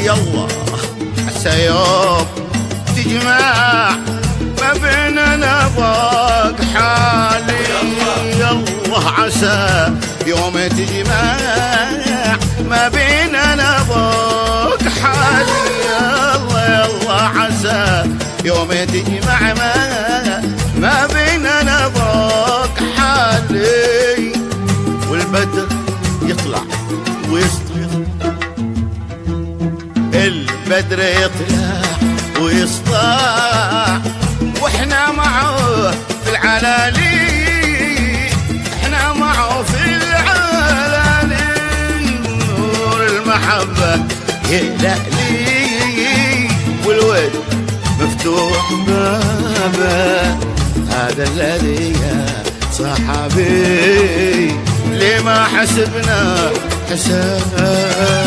يلا عسى يوم تجمع ما بيننا ضاق حالي. يلا عسى يوم تجمع ما بيننا ضاق حالي. يلا يلا عسى يوم تجمع ما بيننا ضاق حالي. والبدر يطلع ويسطع، البدر يطلع ويسطع واحنا معه في العلالي، احنا معه في العلالي. نور المحبة يهلألي والود مفتوح بابه. هذا الذي يا صحابي لما حسبنا حساب.